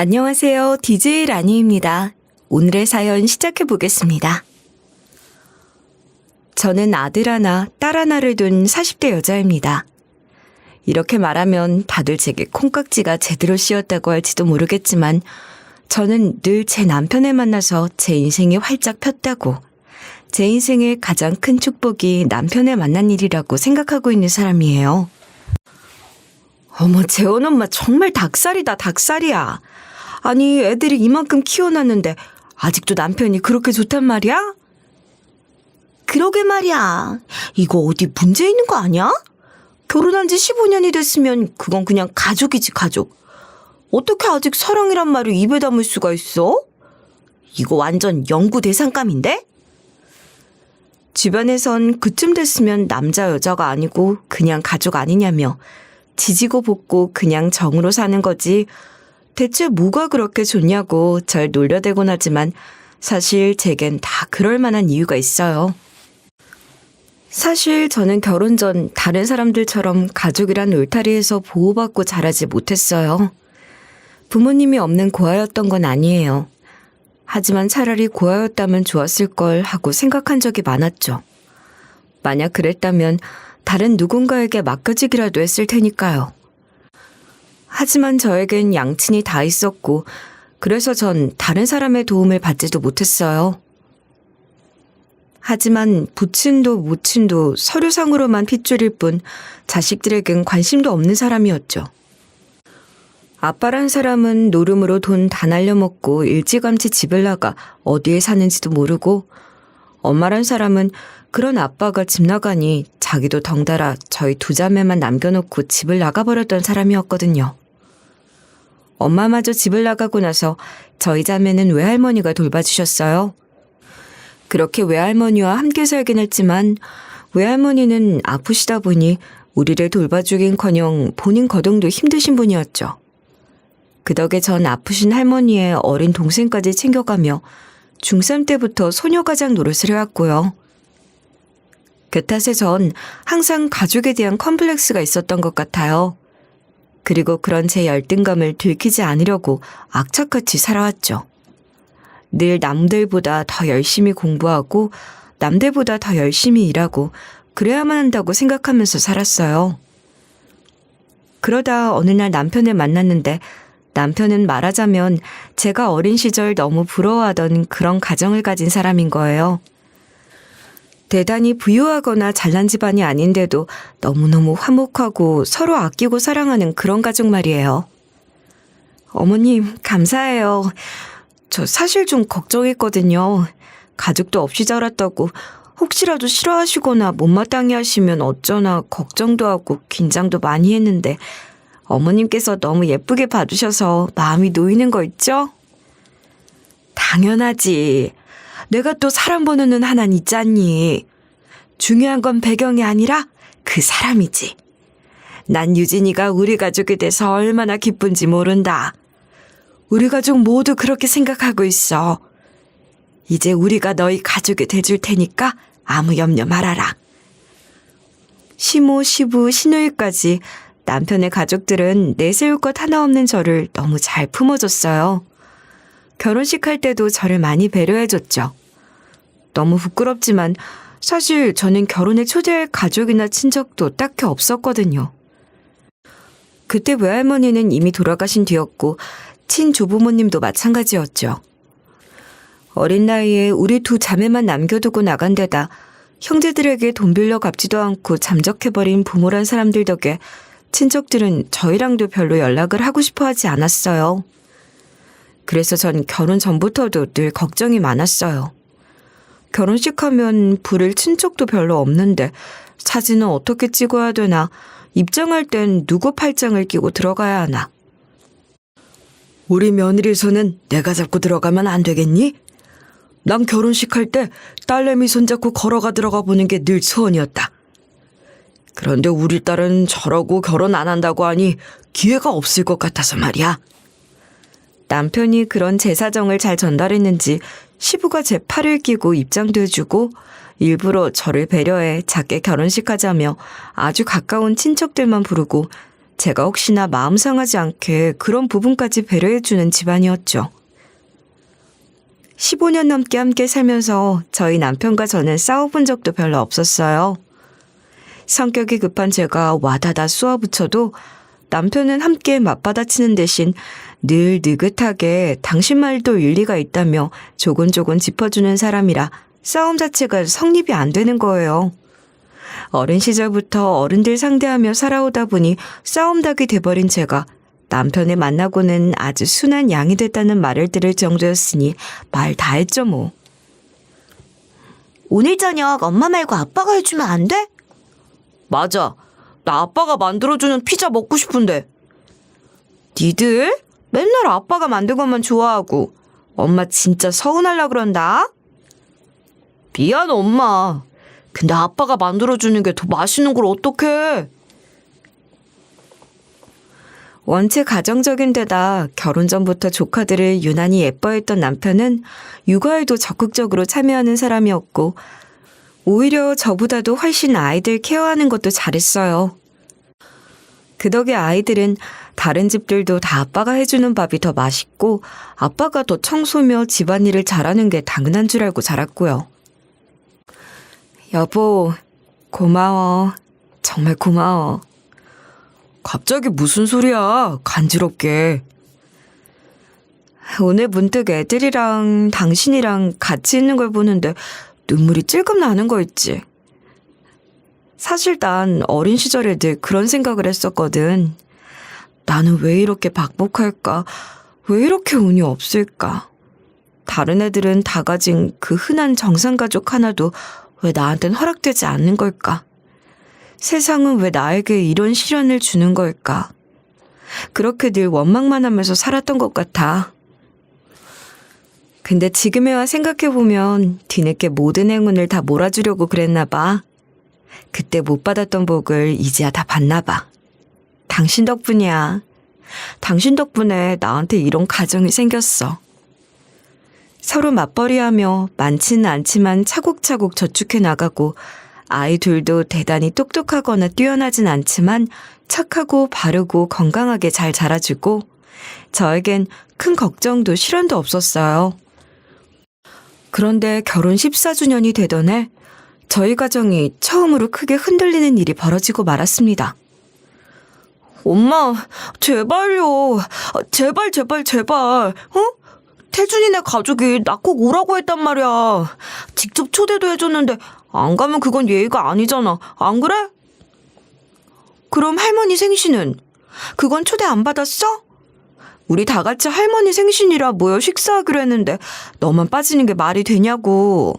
안녕하세요. DJ 라니입니다. 오늘의 사연 시작해 보겠습니다. 저는 아들 하나, 딸 하나를 둔 40대 여자입니다. 이렇게 말하면 다들 제게 콩깍지가 제대로 씌었다고 할지도 모르겠지만 저는 늘 제 남편을 만나서 제 인생이 활짝 폈다고, 제 인생의 가장 큰 축복이 남편을 만난 일이라고 생각하고 있는 사람이에요. 어머, 재원 엄마 정말 닭살이다, 닭살이야. 아니, 애들이 이만큼 키워놨는데 아직도 남편이 그렇게 좋단 말이야? 그러게 말이야. 이거 어디 문제 있는 거 아니야? 결혼한 지 15년이 됐으면 그건 그냥 가족이지, 가족. 어떻게 아직 사랑이란 말을 입에 담을 수가 있어? 이거 완전 연구 대상감인데? 주변에선 그쯤 됐으면 남자 여자가 아니고 그냥 가족 아니냐며 지지고 볶고 그냥 정으로 사는 거지 대체 뭐가 그렇게 좋냐고 절 놀려대곤 하지만 사실 제겐 다 그럴 만한 이유가 있어요. 사실 저는 결혼 전 다른 사람들처럼 가족이란 울타리에서 보호받고 자라지 못했어요. 부모님이 없는 고아였던 건 아니에요. 하지만 차라리 고아였다면 좋았을 걸 하고 생각한 적이 많았죠. 만약 그랬다면 다른 누군가에게 맡겨지기라도 했을 테니까요. 하지만 저에겐 양친이 다 있었고 그래서 전 다른 사람의 도움을 받지도 못했어요. 하지만 부친도 모친도 서류상으로만 핏줄일 뿐 자식들에겐 관심도 없는 사람이었죠. 아빠란 사람은 노름으로 돈 다 날려먹고 일찌감치 집을 나가 어디에 사는지도 모르고, 엄마란 사람은 그런 아빠가 집 나가니 자기도 덩달아 저희 두 자매만 남겨놓고 집을 나가버렸던 사람이었거든요. 엄마마저 집을 나가고 나서 저희 자매는 외할머니가 돌봐주셨어요. 그렇게 외할머니와 함께 살긴 했지만 외할머니는 아프시다 보니 우리를 돌봐주긴커녕 본인 거동도 힘드신 분이었죠. 그 덕에 전 아프신 할머니의 어린 동생까지 챙겨가며 중3 때부터 소녀가장 노릇을 해왔고요. 그 탓에 전 항상 가족에 대한 컴플렉스가 있었던 것 같아요. 그리고 그런 제 열등감을 들키지 않으려고 악착같이 살아왔죠. 늘 남들보다 더 열심히 공부하고 남들보다 더 열심히 일하고 그래야만 한다고 생각하면서 살았어요. 그러다 어느 날 남편을 만났는데 남편은 말하자면 제가 어린 시절 너무 부러워하던 그런 가정을 가진 사람인 거예요. 대단히 부유하거나 잘난 집안이 아닌데도 너무너무 화목하고 서로 아끼고 사랑하는 그런 가족 말이에요. 어머님, 감사해요. 저 사실 좀 걱정했거든요. 가족도 없이 자랐다고 혹시라도 싫어하시거나 못마땅해 하시면 어쩌나 걱정도 하고 긴장도 많이 했는데 어머님께서 너무 예쁘게 봐주셔서 마음이 놓이는 거 있죠? 당연하지. 내가 또 사람 보는 눈 하나는 있잖니. 중요한 건 배경이 아니라 그 사람이지. 난 유진이가 우리 가족이 돼서 얼마나 기쁜지 모른다. 우리 가족 모두 그렇게 생각하고 있어. 이제 우리가 너희 가족이 돼줄 테니까 아무 염려 말아라. 시모, 시부, 시누이까지 남편의 가족들은 내세울 것 하나 없는 저를 너무 잘 품어줬어요. 결혼식 할 때도 저를 많이 배려해줬죠. 너무 부끄럽지만 사실 저는 결혼에 초대할 가족이나 친척도 딱히 없었거든요. 그때 외할머니는 이미 돌아가신 뒤였고 친조부모님도 마찬가지였죠. 어린 나이에 우리 두 자매만 남겨두고 나간 데다 형제들에게 돈 빌려 갚지도 않고 잠적해버린 부모란 사람들 덕에 친척들은 저희랑도 별로 연락을 하고 싶어 하지 않았어요. 그래서 전 결혼 전부터도 늘 걱정이 많았어요. 결혼식 하면 부를 친척도 별로 없는데 사진은 어떻게 찍어야 되나, 입장할 땐 누구 팔짱을 끼고 들어가야 하나. 우리 며느리 손은 내가 잡고 들어가면 안 되겠니? 난 결혼식 할 때 딸내미 손잡고 걸어가 들어가 보는 게 늘 소원이었다. 그런데 우리 딸은 저러고 결혼 안 한다고 하니 기회가 없을 것 같아서 말이야. 남편이 그런 제 사정을 잘 전달했는지 시부가 제 팔을 끼고 입장도 해주고 일부러 저를 배려해 작게 결혼식 하자며 아주 가까운 친척들만 부르고 제가 혹시나 마음 상하지 않게 그런 부분까지 배려해주는 집안이었죠. 15년 넘게 함께 살면서 저희 남편과 저는 싸워본 적도 별로 없었어요. 성격이 급한 제가 와다다 쏘아붙여도 남편은 함께 맞받아치는 대신 늘 느긋하게 당신 말도 일리가 있다며 조곤조곤 짚어주는 사람이라 싸움 자체가 성립이 안 되는 거예요. 어린 시절부터 어른들 상대하며 살아오다 보니 싸움닭이 돼버린 제가 남편을 만나고는 아주 순한 양이 됐다는 말을 들을 정도였으니 말 다 했죠 뭐. 오늘 저녁 엄마 말고 아빠가 해주면 안 돼? 맞아. 나 아빠가 만들어주는 피자 먹고 싶은데. 니들? 맨날 아빠가 만든 것만 좋아하고 엄마 진짜 서운하려 그런다? 미안 엄마. 근데 아빠가 만들어주는 게 더 맛있는 걸 어떡해. 원체 가정적인 데다 결혼 전부터 조카들을 유난히 예뻐했던 남편은 육아에도 적극적으로 참여하는 사람이었고 오히려 저보다도 훨씬 아이들 케어하는 것도 잘했어요. 그 덕에 아이들은 다른 집들도 다 아빠가 해주는 밥이 더 맛있고 아빠가 더 청소며 집안일을 잘하는 게 당연한 줄 알고 자랐고요. 여보, 고마워. 정말 고마워. 갑자기 무슨 소리야, 간지럽게. 오늘 문득 애들이랑 당신이랑 같이 있는 걸 보는데 눈물이 찔끔 나는 거 있지. 사실 난 어린 시절에 늘 그런 생각을 했었거든. 나는 왜 이렇게 박복할까? 왜 이렇게 운이 없을까? 다른 애들은 다 가진 그 흔한 정상가족 하나도 왜 나한텐 허락되지 않는 걸까? 세상은 왜 나에게 이런 시련을 주는 걸까? 그렇게 늘 원망만 하면서 살았던 것 같아. 근데 지금에 와 생각해보면 뒤늦게 모든 행운을 다 몰아주려고 그랬나 봐. 그때 못 받았던 복을 이제야 다 받나 봐. 당신 덕분이야. 당신 덕분에 나한테 이런 가정이 생겼어. 서로 맞벌이하며 많지는 않지만 차곡차곡 저축해 나가고 아이 둘도 대단히 똑똑하거나 뛰어나진 않지만 착하고 바르고 건강하게 잘 자라주고 저에겐 큰 걱정도 시련도 없었어요. 그런데 결혼 14주년이 되던 해 저희 가정이 처음으로 크게 흔들리는 일이 벌어지고 말았습니다. 엄마, 제발요. 제발. 태준이네 가족이 나 꼭 오라고 했단 말이야. 직접 초대도 해줬는데 안 가면 그건 예의가 아니잖아. 안 그래? 그럼 할머니 생신은? 그건 초대 안 받았어? 우리 다 같이 할머니 생신이라 모여 식사하기로 했는데 너만 빠지는 게 말이 되냐고.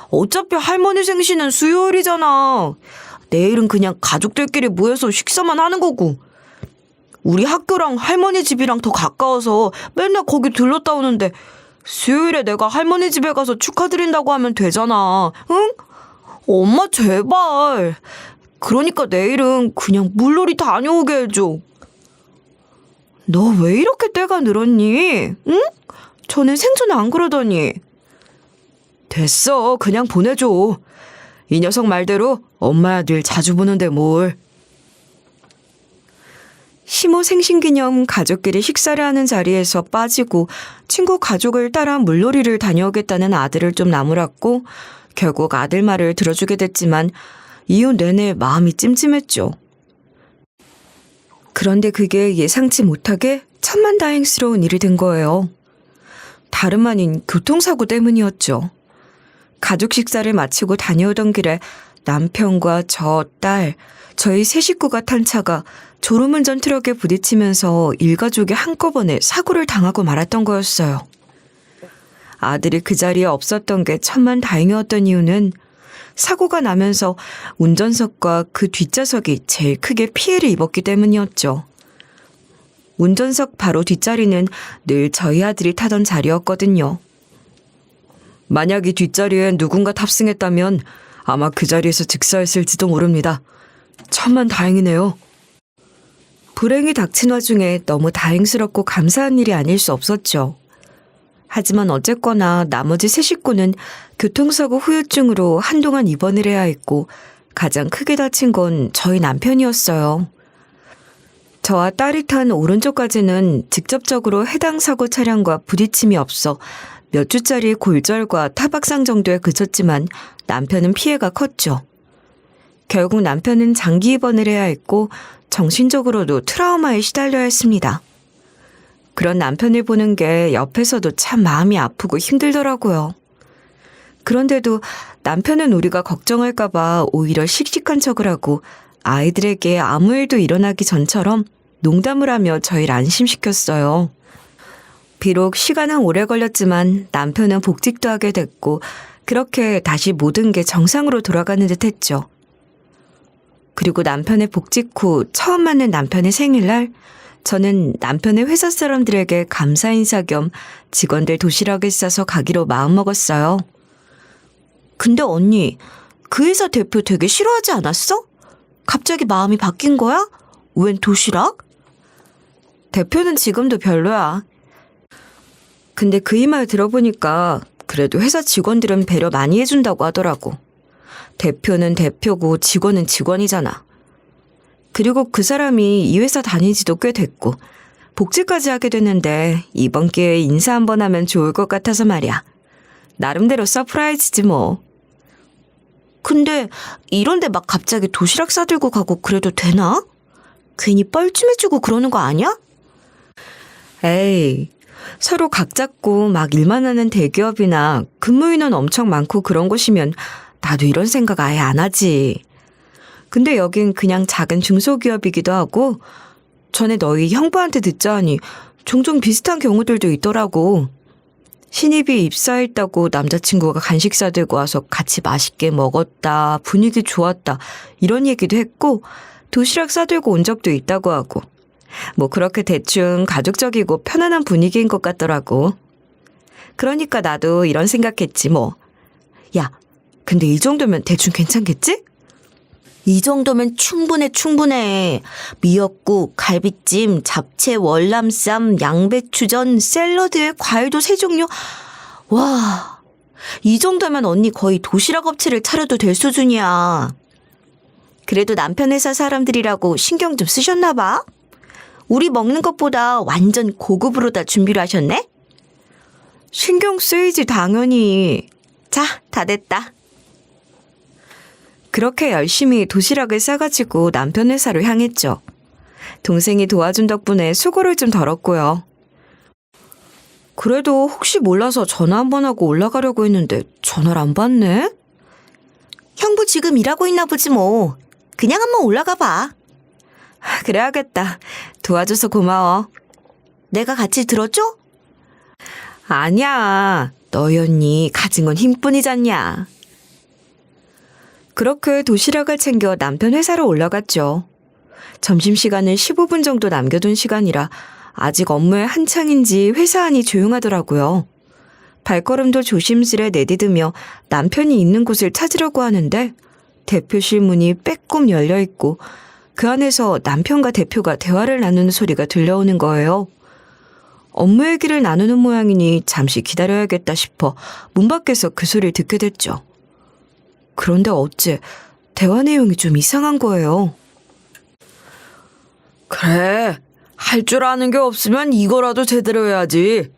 어차피 할머니 생신은 수요일이잖아. 내일은 그냥 가족들끼리 모여서 식사만 하는 거고. 우리 학교랑 할머니 집이랑 더 가까워서 맨날 거기 들렀다 오는데 수요일에 내가 할머니 집에 가서 축하드린다고 하면 되잖아. 응? 엄마 제발. 그러니까 내일은 그냥 물놀이 다녀오게 해줘. 너 왜 이렇게 때가 늘었니? 응? 전엔 생전에 안 그러더니. 됐어. 그냥 보내줘. 이 녀석 말대로 엄마야 늘 자주 보는데 뭘. 시모 생신기념 가족끼리 식사를 하는 자리에서 빠지고 친구 가족을 따라 물놀이를 다녀오겠다는 아들을 좀 나무랐고 결국 아들 말을 들어주게 됐지만 이후 내내 마음이 찜찜했죠. 그런데 그게 예상치 못하게 천만다행스러운 일이 된 거예요. 다름 아닌 교통사고 때문이었죠. 가족 식사를 마치고 다녀오던 길에 남편과 저, 딸, 저희 세 식구가 탄 차가 졸음운전 트럭에 부딪히면서 일가족이 한꺼번에 사고를 당하고 말았던 거였어요. 아들이 그 자리에 없었던 게 천만다행이었던 이유는 사고가 나면서 운전석과 그 뒷좌석이 제일 크게 피해를 입었기 때문이었죠. 운전석 바로 뒷자리는 늘 저희 아들이 타던 자리였거든요. 만약 이 뒷자리에 누군가 탑승했다면 아마 그 자리에서 즉사했을지도 모릅니다. 천만다행이네요. 불행이 닥친 와중에 너무 다행스럽고 감사한 일이 아닐 수 없었죠. 하지만 어쨌거나 나머지 세 식구는 교통사고 후유증으로 한동안 입원을 해야 했고 가장 크게 다친 건 저희 남편이었어요. 저와 딸이 탄 오른쪽까지는 직접적으로 해당 사고 차량과 부딪힘이 없어 몇 주짜리 골절과 타박상 정도에 그쳤지만 남편은 피해가 컸죠. 결국 남편은 장기 입원을 해야 했고 정신적으로도 트라우마에 시달려야 했습니다. 그런 남편을 보는 게 옆에서도 참 마음이 아프고 힘들더라고요. 그런데도 남편은 우리가 걱정할까봐 오히려 씩씩한 척을 하고 아이들에게 아무 일도 일어나기 전처럼 농담을 하며 저희를 안심시켰어요. 비록 시간은 오래 걸렸지만 남편은 복직도 하게 됐고 그렇게 다시 모든 게 정상으로 돌아가는 듯 했죠. 그리고 남편의 복직 후 처음 맞는 남편의 생일날 저는 남편의 회사 사람들에게 감사 인사 겸 직원들 도시락을 싸서 가기로 마음먹었어요. 근데 언니, 그 회사 대표 되게 싫어하지 않았어? 갑자기 마음이 바뀐 거야? 웬 도시락? 대표는 지금도 별로야. 근데 그 이 말 들어보니까 그래도 회사 직원들은 배려 많이 해준다고 하더라고. 대표는 대표고 직원은 직원이잖아. 그리고 그 사람이 이 회사 다닌 지도 꽤 됐고 복직까지 하게 됐는데 이번 기회에 인사 한번 하면 좋을 것 같아서 말이야. 나름대로 서프라이즈지 뭐. 근데 이런데 막 갑자기 도시락 싸들고 가고 그래도 되나? 괜히 뻘쭘해지고 그러는 거 아니야? 에이, 서로 각 잡고 막 일만 하는 대기업이나 근무 인원 엄청 많고 그런 곳이면 나도 이런 생각 아예 안 하지. 근데 여긴 그냥 작은 중소기업이기도 하고 전에 너희 형부한테 듣자하니 종종 비슷한 경우들도 있더라고. 신입이 입사했다고 남자친구가 간식 싸들고 와서 같이 맛있게 먹었다, 분위기 좋았다 이런 얘기도 했고 도시락 싸들고 온 적도 있다고 하고 뭐 그렇게 대충 가족적이고 편안한 분위기인 것 같더라고. 그러니까 나도 이런 생각했지 뭐. 야, 근데 이 정도면 대충 괜찮겠지? 이 정도면 충분해. 미역국, 갈비찜, 잡채, 월남쌈, 양배추전, 샐러드에 과일도 3종류. 와, 이 정도면 언니 거의 도시락 업체를 차려도 될 수준이야. 그래도 남편 회사 사람들이라고 신경 좀 쓰셨나 봐. 우리 먹는 것보다 완전 고급으로 다 준비를 하셨네? 신경 쓰이지 당연히. 자, 다 됐다. 그렇게 열심히 도시락을 싸가지고 남편 회사로 향했죠. 동생이 도와준 덕분에 수고를 좀 덜었고요. 그래도 혹시 몰라서 전화 한번 하고 올라가려고 했는데 전화를 안 받네? 형부 지금 일하고 있나 보지 뭐. 그냥 한번 올라가 봐. 그래야겠다. 도와줘서 고마워. 내가 같이 들어줘? 아니야. 너희 언니 가진 건 힘뿐이잖냐. 그렇게 도시락을 챙겨 남편 회사로 올라갔죠. 점심시간은 15분 정도 남겨둔 시간이라 아직 업무에 한창인지 회사 안이 조용하더라고요. 발걸음도 조심스레 내디디며 남편이 있는 곳을 찾으려고 하는데 대표실 문이 빼꼼 열려있고 그 안에서 남편과 대표가 대화를 나누는 소리가 들려오는 거예요. 업무 얘기를 나누는 모양이니 잠시 기다려야겠다 싶어 문 밖에서 그 소리를 듣게 됐죠. 그런데 어째 대화 내용이 좀 이상한 거예요. 그래, 할 줄 아는 게 없으면 이거라도 제대로 해야지.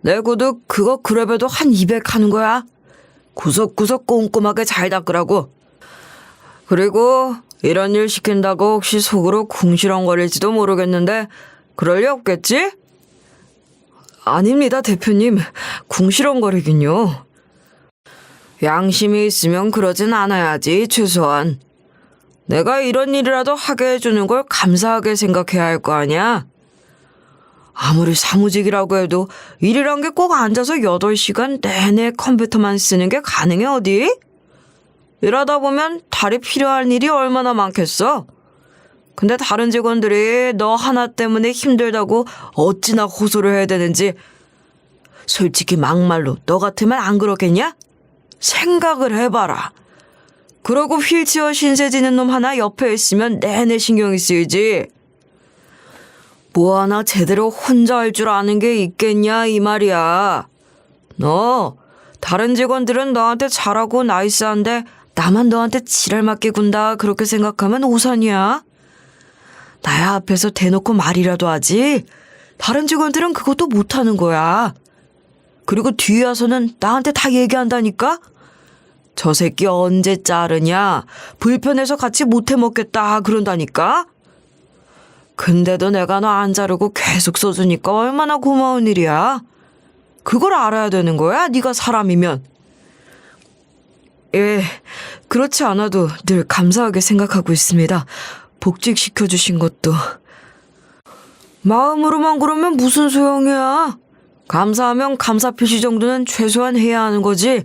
내고도 그거 그래봬도 한 200 하는 거야. 구석구석 꼼꼼하게 잘 닦으라고. 그리고 이런 일 시킨다고 혹시 속으로 궁시렁거릴지도 모르겠는데 그럴 리 없겠지? 아닙니다, 대표님. 궁시렁거리긴요. 양심이 있으면 그러진 않아야지, 최소한. 내가 이런 일이라도 하게 해주는 걸 감사하게 생각해야 할 거 아니야? 아무리 사무직이라고 해도 일이란 게 꼭 앉아서 8시간 내내 컴퓨터만 쓰는 게 가능해 어디? 일하다 보면 다리 필요한 일이 얼마나 많겠어? 근데 다른 직원들이 너 하나 때문에 힘들다고 어찌나 호소를 해야 되는지 솔직히 막말로 너 같으면 안 그러겠냐? 생각을 해봐라. 그러고 휠체어 신세 지는 놈 하나 옆에 있으면 내내 신경이 쓰이지. 뭐 하나 제대로 혼자 할 줄 아는 게 있겠냐 이 말이야. 너 다른 직원들은 너한테 잘하고 나이스한데 나만 너한테 지랄 맞게 군다 그렇게 생각하면 오산이야. 나야 앞에서 대놓고 말이라도 하지. 다른 직원들은 그것도 못하는 거야. 그리고 뒤에 와서는 나한테 다 얘기한다니까? 저 새끼 언제 자르냐? 불편해서 같이 못해 먹겠다 그런다니까? 근데도 내가 너 안 자르고 계속 써주니까 얼마나 고마운 일이야. 그걸 알아야 되는 거야, 네가 사람이면. 예, 그렇지 않아도 늘 감사하게 생각하고 있습니다. 복직시켜주신 것도. 마음으로만 그러면 무슨 소용이야. 감사하면 감사 표시 정도는 최소한 해야 하는 거지.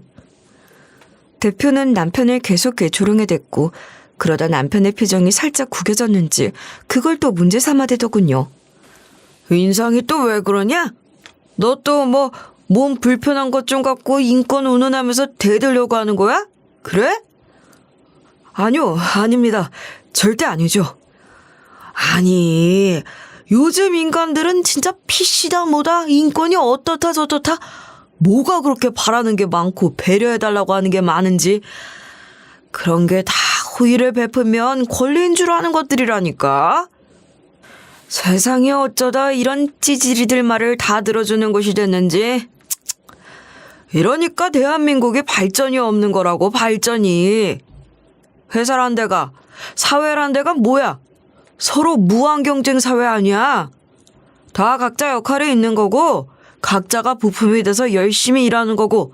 대표는 남편을 계속 조롱해댔고 그러다 남편의 표정이 살짝 구겨졌는지 그걸 또 문제 삼아대더군요. 인상이 또 왜 그러냐? 너 또 뭐 몸 불편한 것 좀 갖고 인권 운운하면서 대들려고 하는 거야? 그래? 아니요, 아닙니다. 절대 아니죠. 아니, 요즘 인간들은 진짜 PC다 뭐다 인권이 어떻다 저떻다 뭐가 그렇게 바라는 게 많고 배려해달라고 하는 게 많은지 그런 게 다 호의를 베풀면 권리인 줄 아는 것들이라니까. 세상이 어쩌다 이런 찌질이들 말을 다 들어주는 곳이 됐는지. 이러니까 대한민국이 발전이 없는 거라고. 발전이. 회사란 데가 사회란 데가 뭐야. 서로 무한 경쟁 사회 아니야. 다 각자 역할이 있는 거고 각자가 부품이 돼서 열심히 일하는 거고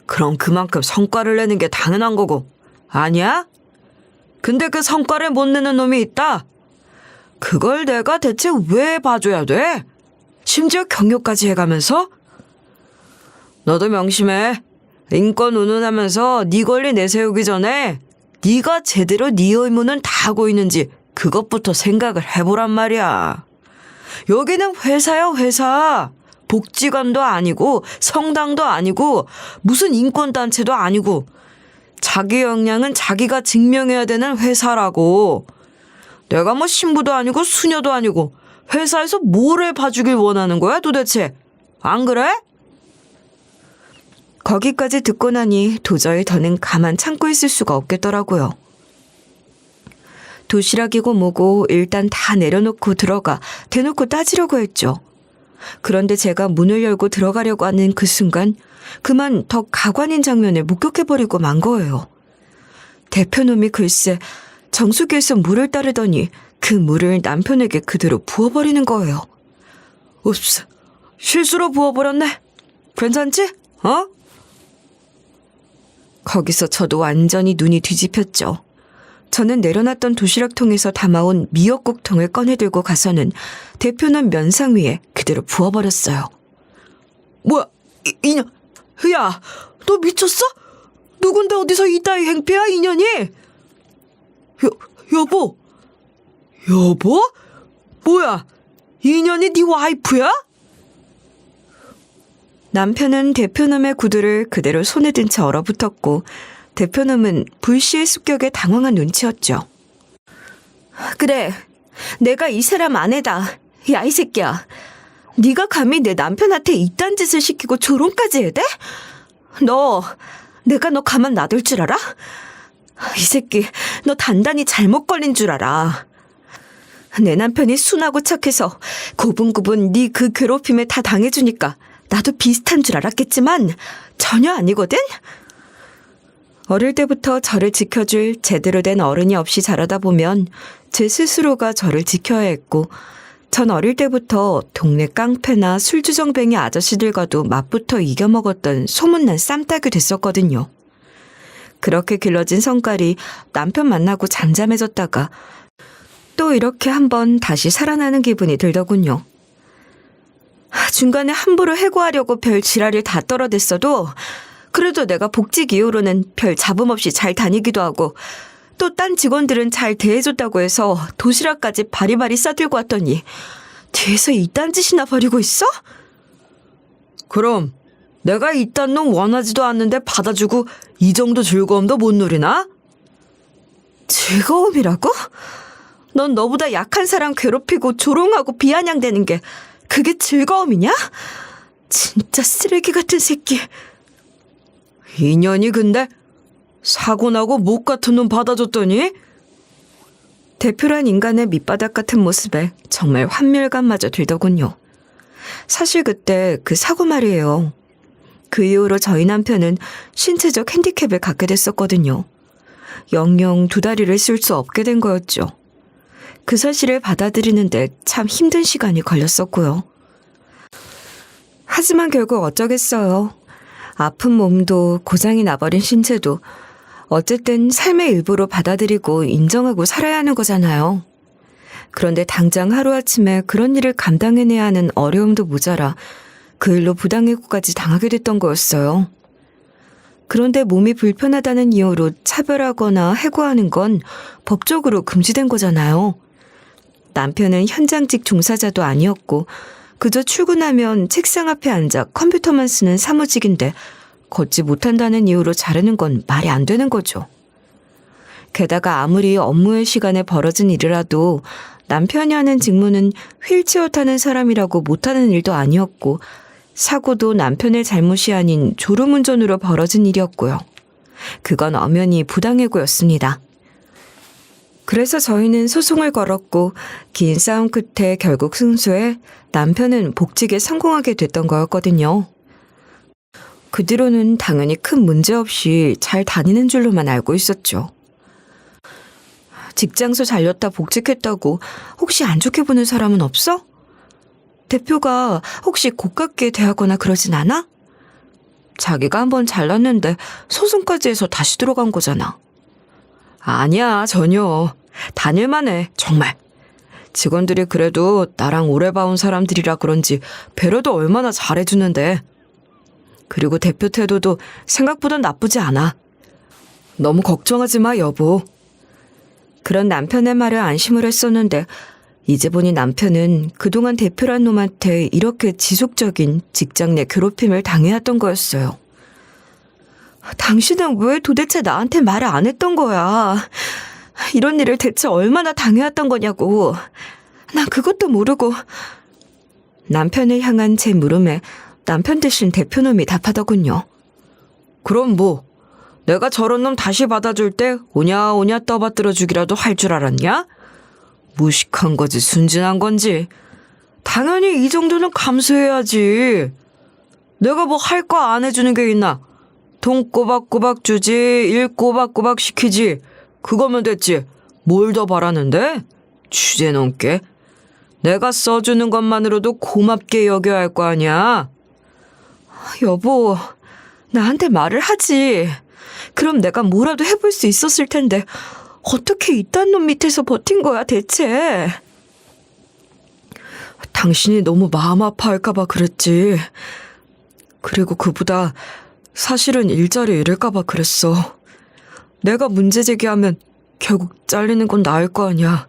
그럼 그만큼 성과를 내는 게 당연한 거고 아니야? 근데 그 성과를 못 내는 놈이 있다. 그걸 내가 대체 왜 봐줘야 돼? 심지어 경력까지 해가면서? 너도 명심해. 인권 운운하면서 네 권리 내세우기 전에 네가 제대로 네 의무는 다 하고 있는지 그것부터 생각을 해보란 말이야. 여기는 회사야 회사. 복지관도 아니고 성당도 아니고 무슨 인권단체도 아니고 자기 역량은 자기가 증명해야 되는 회사라고. 내가 뭐 신부도 아니고 수녀도 아니고 회사에서 뭘 봐주길 원하는 거야 도대체. 안 그래? 거기까지 듣고 나니 도저히 더는 가만 참고 있을 수가 없겠더라고요. 도시락이고 뭐고 일단 다 내려놓고 들어가 대놓고 따지려고 했죠. 그런데 제가 문을 열고 들어가려고 하는 그 순간 그만 더 가관인 장면을 목격해버리고 만 거예요. 대표놈이 글쎄 정수기에서 물을 따르더니 그 물을 남편에게 그대로 부어버리는 거예요. 읍스, 실수로 부어버렸네. 괜찮지? 어? 거기서 저도 완전히 눈이 뒤집혔죠. 저는 내려놨던 도시락통에서 담아온 미역국통을 꺼내들고 가서는 대표는 면상 위에 그대로 부어버렸어요. 뭐야, 이년, 야, 너 미쳤어? 누군데 어디서 이따위 행패야, 이년이? 여보? 여보? 뭐야, 이년이 네 와이프야? 남편은 대표놈의 구두를 그대로 손에 든 채 얼어붙었고 대표놈은 불시의 습격에 당황한 눈치였죠. 그래, 내가 이 사람 아내다. 야, 이 새끼야. 네가 감히 내 남편한테 이딴 짓을 시키고 조롱까지 해야 돼? 내가 너 가만 놔둘 줄 알아? 이 새끼, 너 단단히 잘못 걸린 줄 알아. 내 남편이 순하고 착해서 고분고분 네 그 괴롭힘에 다 당해주니까 나도 비슷한 줄 알았겠지만 전혀 아니거든? 어릴 때부터 저를 지켜줄 제대로 된 어른이 없이 자라다 보면 제 스스로가 저를 지켜야 했고 전 어릴 때부터 동네 깡패나 술주정뱅이 아저씨들과도 맞붙어 이겨먹었던 소문난 쌈딱이 됐었거든요. 그렇게 길러진 성깔이 남편 만나고 잠잠해졌다가 또 이렇게 한번 다시 살아나는 기분이 들더군요. 중간에 함부로 해고하려고 별 지랄을 다 떨어댔어도 그래도 내가 복직 이후로는 별 잡음 없이 잘 다니기도 하고 또 딴 직원들은 잘 대해줬다고 해서 도시락까지 바리바리 싸들고 왔더니 뒤에서 이딴 짓이나 벌이고 있어? 그럼 내가 이딴 놈 원하지도 않는데 받아주고 이 정도 즐거움도 못 누리나? 즐거움이라고? 넌 너보다 약한 사람 괴롭히고 조롱하고 비아냥대는 게 그게 즐거움이냐? 진짜 쓰레기 같은 새끼. 인연이 근데 사고 나고 목 같은 놈 받아줬더니 대표란 인간의 밑바닥 같은 모습에 정말 환멸감마저 들더군요. 사실 그때 그 사고 말이에요. 그 이후로 저희 남편은 신체적 핸디캡을 갖게 됐었거든요. 영영 두 다리를 쓸 수 없게 된 거였죠. 그 사실을 받아들이는데 참 힘든 시간이 걸렸었고요. 하지만 결국 어쩌겠어요. 아픈 몸도 고장이 나버린 신체도 어쨌든 삶의 일부로 받아들이고 인정하고 살아야 하는 거잖아요. 그런데 당장 하루아침에 그런 일을 감당해내야 하는 어려움도 모자라 그 일로 부당해고까지 당하게 됐던 거였어요. 그런데 몸이 불편하다는 이유로 차별하거나 해고하는 건 법적으로 금지된 거잖아요. 남편은 현장직 종사자도 아니었고 그저 출근하면 책상 앞에 앉아 컴퓨터만 쓰는 사무직인데 걷지 못한다는 이유로 자르는 건 말이 안 되는 거죠. 게다가 아무리 업무의 시간에 벌어진 일이라도 남편이 하는 직무는 휠체어 타는 사람이라고 못하는 일도 아니었고 사고도 남편의 잘못이 아닌 졸음운전으로 벌어진 일이었고요. 그건 엄연히 부당해고였습니다. 그래서 저희는 소송을 걸었고 긴 싸움 끝에 결국 승소해 남편은 복직에 성공하게 됐던 거였거든요. 그 뒤로는 당연히 큰 문제 없이 잘 다니는 줄로만 알고 있었죠. 직장서 잘렸다 복직했다고 혹시 안 좋게 보는 사람은 없어? 대표가 혹시 고깝게 대하거나 그러진 않아? 자기가 한번 잘났는데 소송까지 해서 다시 들어간 거잖아. 아니야, 전혀. 다닐만해, 정말. 직원들이 그래도 나랑 오래 봐온 사람들이라 그런지 배려도 얼마나 잘해주는데. 그리고 대표 태도도 생각보다 나쁘지 않아. 너무 걱정하지 마, 여보. 그런 남편의 말에 안심을 했었는데 이제 보니 남편은 그동안 대표란 놈한테 이렇게 지속적인 직장 내 괴롭힘을 당해왔던 거였어요. 당신은 왜 도대체 나한테 말을 안 했던 거야? 이런 일을 대체 얼마나 당해왔던 거냐고. 난 그것도 모르고. 남편을 향한 제 물음에 남편 대신 대표놈이 답하더군요. 그럼 뭐? 내가 저런 놈 다시 받아줄 때 오냐오냐 떠받들어 주기라도 할 줄 알았냐? 무식한 거지 순진한 건지. 당연히 이 정도는 감수해야지. 내가 뭐 할 거 안 해주는 게 있나? 돈 꼬박꼬박 주지, 일 꼬박꼬박 시키지. 그거면 됐지. 뭘 더 바라는데? 주제 넘게. 내가 써주는 것만으로도 고맙게 여겨야 할 거 아니야. 여보, 나한테 말을 하지. 그럼 내가 뭐라도 해볼 수 있었을 텐데 어떻게 이딴 놈 밑에서 버틴 거야 대체. 당신이 너무 마음 아파할까 봐 그랬지. 그리고 그보다 사실은 일자리 잃을까 봐 그랬어. 내가 문제 제기하면 결국 잘리는 건 나을 거 아니야.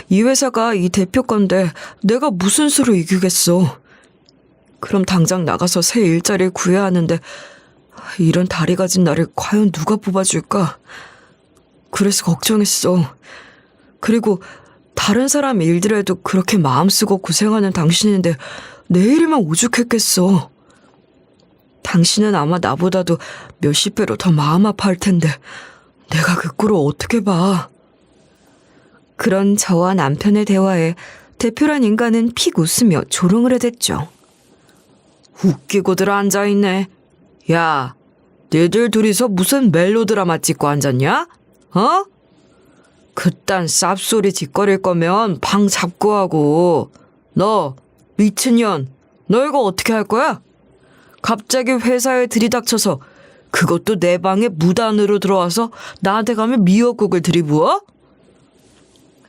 이 회사가 이 대표 건데 내가 무슨 수로 이기겠어. 그럼 당장 나가서 새 일자리를 구해야 하는데 이런 다리 가진 나를 과연 누가 뽑아줄까? 그래서 걱정했어. 그리고 다른 사람 일들에도 그렇게 마음 쓰고 고생하는 당신인데 내 일이만 오죽했겠어. 당신은 아마 나보다도 몇십 배로 더 마음 아파할 텐데 내가 그 꼴을 어떻게 봐. 그런 저와 남편의 대화에 대표란 인간은 픽 웃으며 조롱을 해댔죠. 웃기고들 앉아있네. 야, 니들 둘이서 무슨 멜로드라마 찍고 앉았냐? 어? 그딴 쌉소리 짓거릴 거면 방 잡고 하고. 너 미친년, 너 이거 어떻게 할 거야? 갑자기 회사에 들이닥쳐서 그것도 내 방에 무단으로 들어와서 나한테 가면 미역국을 들이부어?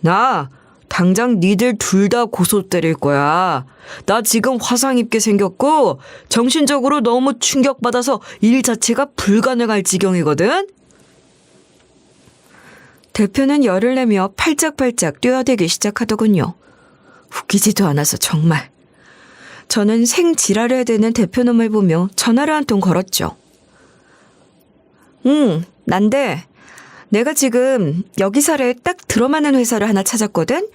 나 당장 니들 둘 다 고소 때릴 거야. 나 지금 화상 입게 생겼고 정신적으로 너무 충격받아서 일 자체가 불가능할 지경이거든. 대표는 열을 내며 팔짝팔짝 뛰어대기 시작하더군요. 웃기지도 않아서 정말. 저는 생지랄해야 되는 대표놈을 보며 전화를 한 통 걸었죠. 난데 내가 지금 여기 사례에 딱 들어맞는 회사를 하나 찾았거든?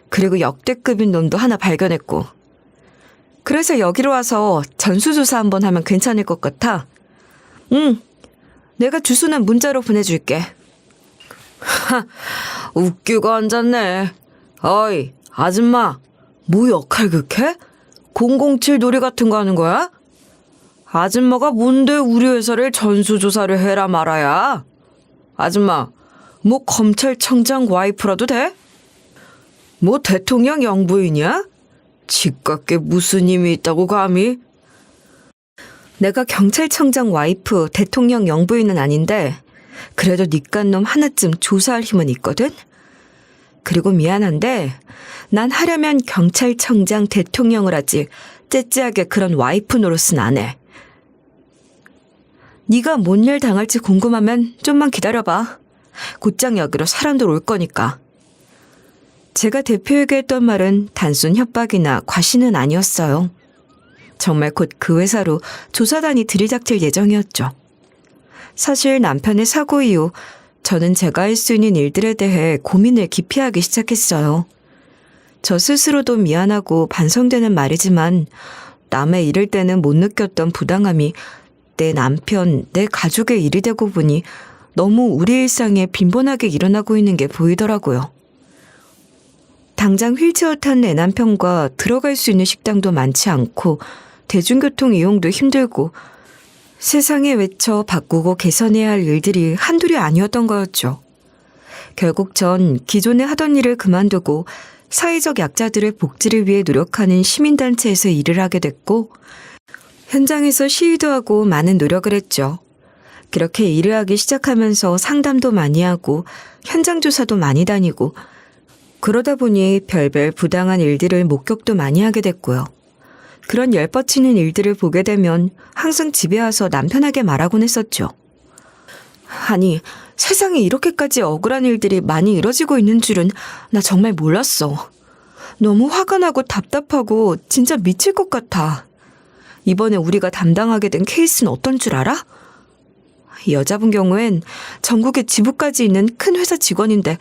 그리고 역대급인 놈도 하나 발견했고. 그래서 여기로 와서 전수조사 한번 하면 괜찮을 것 같아. 내가 주소는 문자로 보내줄게. 웃기고 앉았네. 어이, 아줌마, 뭐 역할 극해? 007 놀이 같은 거 하는 거야? 아줌마가 뭔데 우리 회사를 전수조사를 해라 말아야? 아줌마, 뭐 검찰청장 와이프라도 돼? 뭐 대통령 영부인이야? 집값게 무슨 힘이 있다고 감히? 내가 경찰청장 와이프, 대통령 영부인은 아닌데 그래도 니깐 놈 하나쯤 조사할 힘은 있거든? 그리고 미안한데 난 하려면 경찰청장 대통령을 하지 째째하게 그런 와이프 노릇은 안 해. 네가 뭔 일 당할지 궁금하면 좀만 기다려봐. 곧장 여기로 사람들 올 거니까. 제가 대표에게 했던 말은 단순 협박이나 과시는 아니었어요. 정말 곧 그 회사로 조사단이 들이닥칠 예정이었죠. 사실 남편의 사고 이후 저는 제가 할 수 있는 일들에 대해 고민을 깊이 하기 시작했어요. 저 스스로도 미안하고 반성되는 말이지만 남의 일을 때는 못 느꼈던 부당함이 내 남편, 내 가족의 일이 되고 보니 너무 우리 일상에 빈번하게 일어나고 있는 게 보이더라고요. 당장 휠체어 탄 내 남편과 들어갈 수 있는 식당도 많지 않고 대중교통 이용도 힘들고 세상에 외쳐 바꾸고 개선해야 할 일들이 한둘이 아니었던 거였죠. 결국 전 기존에 하던 일을 그만두고 사회적 약자들의 복지를 위해 노력하는 시민단체에서 일을 하게 됐고 현장에서 시위도 하고 많은 노력을 했죠. 그렇게 일을 하기 시작하면서 상담도 많이 하고 현장 조사도 많이 다니고 그러다 보니 별별 부당한 일들을 목격도 많이 하게 됐고요. 그런 열뻗치는 일들을 보게 되면 항상 집에 와서 남편에게 말하곤 했었죠. 아니, 세상에 이렇게까지 억울한 일들이 많이 이뤄지고 있는 줄은 나 정말 몰랐어. 너무 화가 나고 답답하고 진짜 미칠 것 같아. 이번에 우리가 담당하게 된 케이스는 어떤 줄 알아? 이 여자분 경우엔 전국에 지부까지 있는 큰 회사 직원인데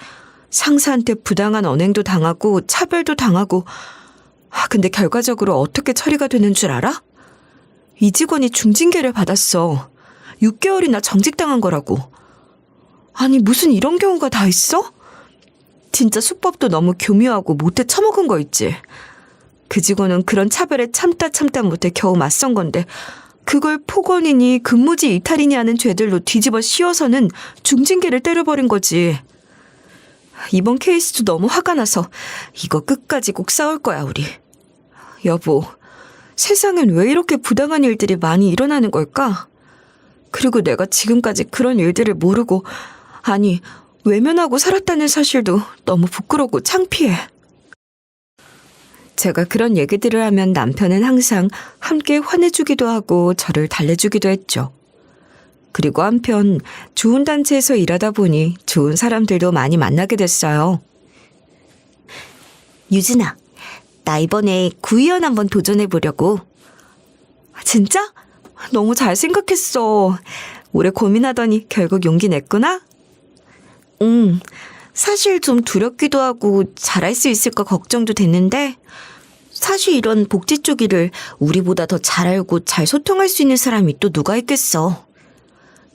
상사한테 부당한 언행도 당하고 차별도 당하고 근데 결과적으로 어떻게 처리가 되는 줄 알아? 이 직원이 중징계를 받았어. 6개월이나 정직당한 거라고. 아니 무슨 이런 경우가 다 있어? 진짜 수법도 너무 교묘하고 못해 처먹은 거 있지. 그 직원은 그런 차별에 참다 못해 겨우 맞선 건데 그걸 폭언이니 근무지 이탈이니 하는 죄들로 뒤집어 씌워서는 중징계를 때려버린 거지. 이번 케이스도 너무 화가 나서 이거 끝까지 꼭 싸울 거야 우리. 여보, 세상엔 왜 이렇게 부당한 일들이 많이 일어나는 걸까? 그리고 내가 지금까지 그런 일들을 모르고 아니 외면하고 살았다는 사실도 너무 부끄럽고 창피해. 제가 그런 얘기들을 하면 남편은 항상 함께 화내주기도 하고 저를 달래주기도 했죠. 그리고 한편 좋은 단체에서 일하다 보니 좋은 사람들도 많이 만나게 됐어요. 유진아, 나 이번에 구의원 한번 도전해보려고. 진짜? 너무 잘 생각했어. 오래 고민하더니 결국 용기 냈구나? 사실 좀 두렵기도 하고 잘할 수 있을까 걱정도 됐는데 사실 이런 복지 쪽 일을 우리보다 더 잘 알고 잘 소통할 수 있는 사람이 또 누가 있겠어.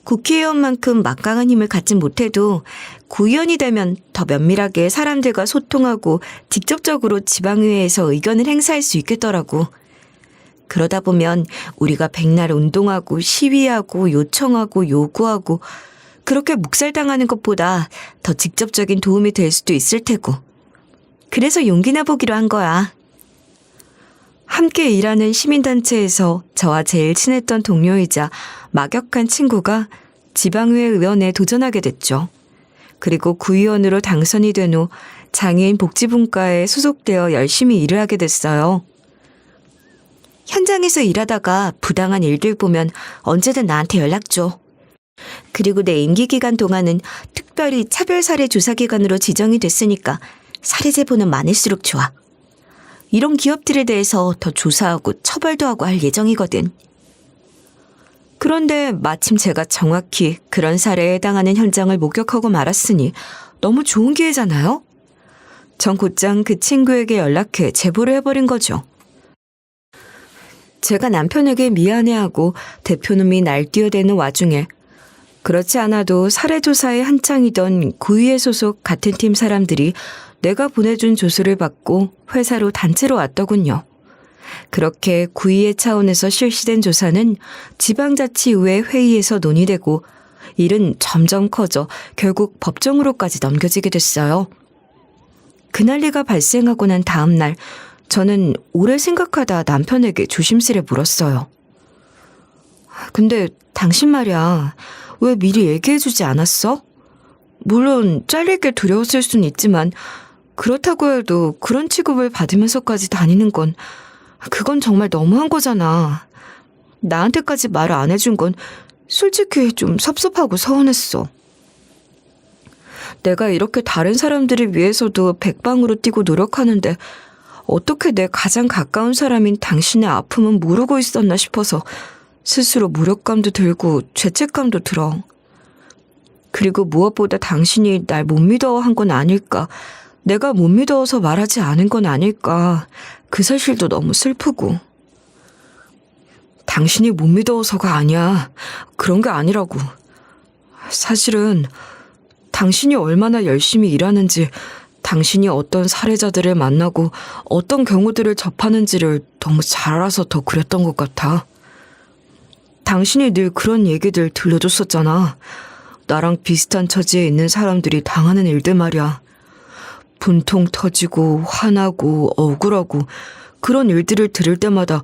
국회의원만큼 막강한 힘을 갖진 못해도 구의원이 되면 더 면밀하게 사람들과 소통하고 직접적으로 지방의회에서 의견을 행사할 수 있겠더라고. 그러다 보면 우리가 백날 운동하고 시위하고 요청하고 요구하고 그렇게 묵살당하는 것보다 더 직접적인 도움이 될 수도 있을 테고. 그래서 용기 내보기로 한 거야. 함께 일하는 시민단체에서 저와 제일 친했던 동료이자 막역한 친구가 지방의회 의원에 도전하게 됐죠. 그리고 구의원으로 당선이 된 후 장애인 복지분과에 소속되어 열심히 일을 하게 됐어요. 현장에서 일하다가 부당한 일들 보면 언제든 나한테 연락 줘. 그리고 내 임기 기간 동안은 특별히 차별사례 조사기관으로 지정이 됐으니까 사례 제보는 많을수록 좋아. 이런 기업들에 대해서 더 조사하고 처벌도 하고 할 예정이거든. 그런데 마침 제가 정확히 그런 사례에 해당하는 현장을 목격하고 말았으니 너무 좋은 기회잖아요? 전 곧장 그 친구에게 연락해 제보를 해버린 거죠. 제가 남편에게 미안해하고 대표놈이 날 뛰어대는 와중에 그렇지 않아도 살해 조사에 한창이던 구의회 소속 같은 팀 사람들이 내가 보내준 조서를 받고 회사로 단체로 왔더군요. 그렇게 구의회 차원에서 실시된 조사는 지방자치의회 회의에서 논의되고 일은 점점 커져 결국 법정으로까지 넘겨지게 됐어요. 그 난리가 발생하고 난 다음 날 저는 오래 생각하다 남편에게 조심스레 물었어요. 근데 당신 말이야, 왜 미리 얘기해주지 않았어? 물론 잘릴 게 두려웠을 순 있지만 그렇다고 해도 그런 취급을 받으면서까지 다니는 건 그건 정말 너무한 거잖아. 나한테까지 말을 안 해준 건 솔직히 좀 섭섭하고 서운했어. 내가 이렇게 다른 사람들을 위해서도 백방으로 뛰고 노력하는데 어떻게 내 가장 가까운 사람인 당신의 아픔은 모르고 있었나 싶어서 스스로 무력감도 들고 죄책감도 들어. 그리고 무엇보다 당신이 날 못 믿어한 건 아닐까, 내가 못 믿어서 말하지 않은 건 아닐까, 그 사실도 너무 슬프고. 당신이 못 믿어서가 아니야. 그런 게 아니라고. 사실은 당신이 얼마나 열심히 일하는지, 당신이 어떤 살해자들을 만나고 어떤 경우들을 접하는지를 너무 잘 알아서 더 그랬던 것 같아. 당신이 늘 그런 얘기들 들려줬었잖아. 나랑 비슷한 처지에 있는 사람들이 당하는 일들 말이야. 분통 터지고 화나고 억울하고 그런 일들을 들을 때마다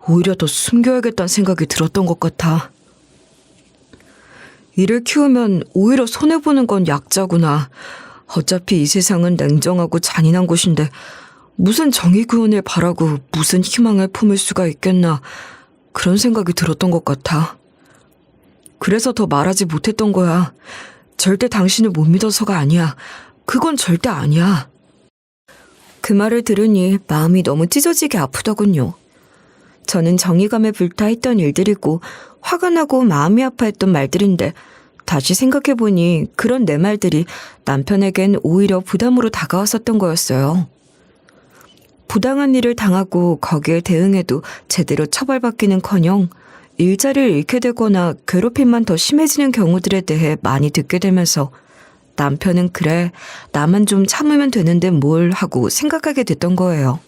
오히려 더 숨겨야겠다는 생각이 들었던 것 같아. 이를 키우면 오히려 손해보는 건 약자구나. 어차피 이 세상은 냉정하고 잔인한 곳인데 무슨 정의 구현을 바라고 무슨 희망을 품을 수가 있겠나, 그런 생각이 들었던 것 같아. 그래서 더 말하지 못했던 거야. 절대 당신을 못 믿어서가 아니야. 그건 절대 아니야. 그 말을 들으니 마음이 너무 찢어지게 아프더군요. 저는 정의감에 불타했던 일들이고 화가 나고 마음이 아파했던 말들인데 다시 생각해보니 그런 내 말들이 남편에겐 오히려 부담으로 다가왔었던 거였어요. 부당한 일을 당하고 거기에 대응해도 제대로 처벌받기는커녕 일자리를 잃게 되거나 괴롭힘만 더 심해지는 경우들에 대해 많이 듣게 되면서 남편은 그래, 나만 좀 참으면 되는데 뭘 하고 생각하게 됐던 거예요.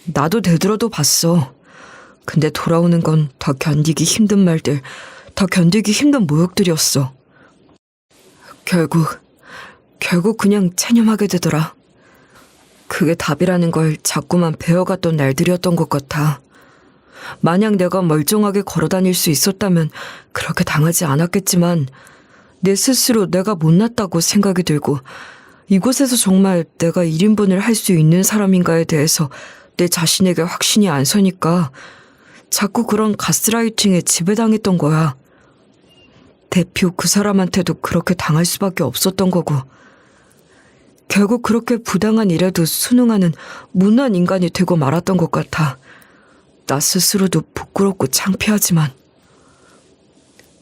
나도 되들어도 봤어. 근데 돌아오는 건 더 견디기 힘든 말들, 더 견디기 힘든 모욕들이었어. 결국 그냥 체념하게 되더라. 그게 답이라는 걸 자꾸만 배워갔던 날들이었던 것 같아. 만약 내가 멀쩡하게 걸어다닐 수 있었다면 그렇게 당하지 않았겠지만 내 스스로 내가 못났다고 생각이 들고 이곳에서 정말 내가 1인분을 할 수 있는 사람인가에 대해서 내 자신에게 확신이 안 서니까 자꾸 그런 가스라이팅에 지배당했던 거야. 대표 그 사람한테도 그렇게 당할 수밖에 없었던 거고 결국 그렇게 부당한 일에도 순응하는 못난 인간이 되고 말았던 것 같아. 나 스스로도 부끄럽고 창피하지만.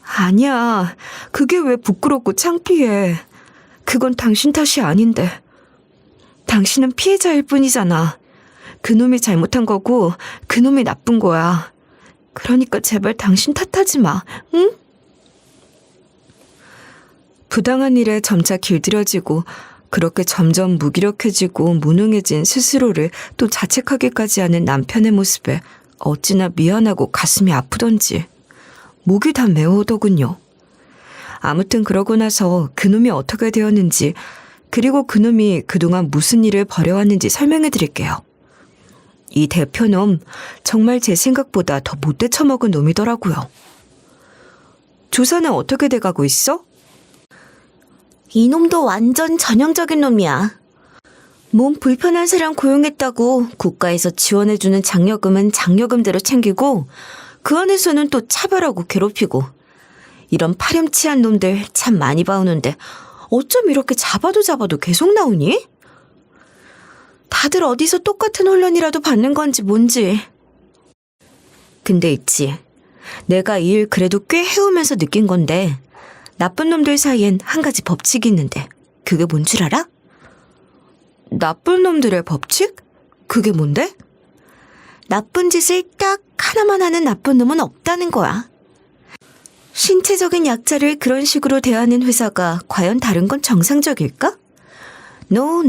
아니야. 그게 왜 부끄럽고 창피해. 그건 당신 탓이 아닌데. 당신은 피해자일 뿐이잖아. 그놈이 잘못한 거고 그놈이 나쁜 거야. 그러니까 제발 당신 탓하지 마. 응? 부당한 일에 점차 길들여지고 그렇게 점점 무기력해지고 무능해진 스스로를 또 자책하기까지 하는 남편의 모습에 어찌나 미안하고 가슴이 아프던지 목이 다 메어오더군요. 아무튼 그러고 나서 그놈이 어떻게 되었는지 그리고 그놈이 그동안 무슨 일을 벌여왔는지 설명해 드릴게요. 이 대표놈 정말 제 생각보다 더 못돼 처먹은 놈이더라고요. 조사는 어떻게 돼가고 있어? 이놈도 완전 전형적인 놈이야. 몸 불편한 사람 고용했다고 국가에서 지원해주는 장려금은 장려금대로 챙기고 그 안에서는 또 차별하고 괴롭히고 이런 파렴치한 놈들 참 많이 봐오는데 어쩜 이렇게 잡아도 계속 나오니? 다들 어디서 똑같은 혼란이라도 받는 건지 뭔지. 근데 있지. 내가 이 일 그래도 꽤 해오면서 느낀 건데 나쁜 놈들 사이엔 한 가지 법칙이 있는데 그게 뭔 줄 알아? 나쁜 놈들의 법칙? 그게 뭔데? 나쁜 짓을 딱 하나만 하는 나쁜 놈은 없다는 거야. 신체적인 약자를 그런 식으로 대하는 회사가 과연 다른 건 정상적일까? 노,